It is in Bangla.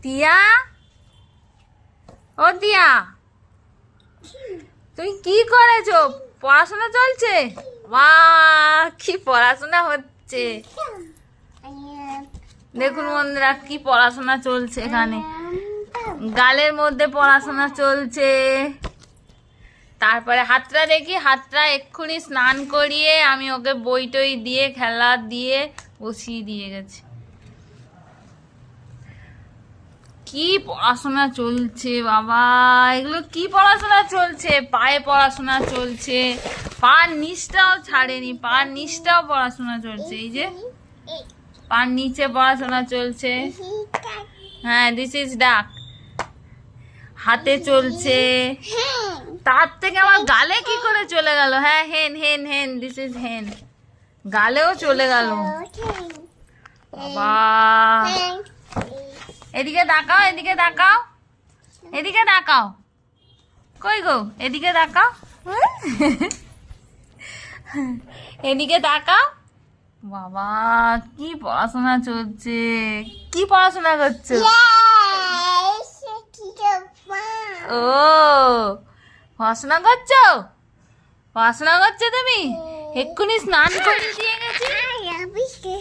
টিয়া, ও টিয়া, তুমি কি করেছো? পড়াশোনা চলছে? বাহ, কি পড়াশোনা হচ্ছে! দেখুন বন্ধুরা, কি পড়াশোনা চলছে এখানে। গালের মধ্যে পড়াশোনা চলছে। তারপরে হাতটা দেখি, হাতটা এক্ষুনি স্নান করিয়ে আমি ওকে বই টই দিয়ে খেলা দিয়ে বসিয়ে দিয়ে গেছি। কি পড়াশোনা চলছে বাবা, এগুলো কি পড়াশোনা চলছে? পায়ে পড়াশোনা চলছে, পার নিচটাও ছাড়েনি, পার নিচটাও পড়াশোনা চলছে। এই যে পার নিচে পড়াশোনা চলছে। হ্যাঁ, দিস ইজ ডাক। হাতে চলছে, তার থেকে আমার গালে কি করে চলে গেল? হ্যাঁ, হেন হেন হেন, দিস ইজ হেন। গালেও চলে গেল বাবা। এদিকে তাকাও, এদিকে তাকাও, এদিকে তাকাও। কই গো, এদিকে তাকাও, এদিকে তাকাও। বাবা, কি পড়াশোনা চলছে! কি পড়াশোনা করছো? ও, পড়াশোনা করছো? পড়াশোনা করছো তুমি? এক্ষুনি স্নান করে দিয়ে গেছি।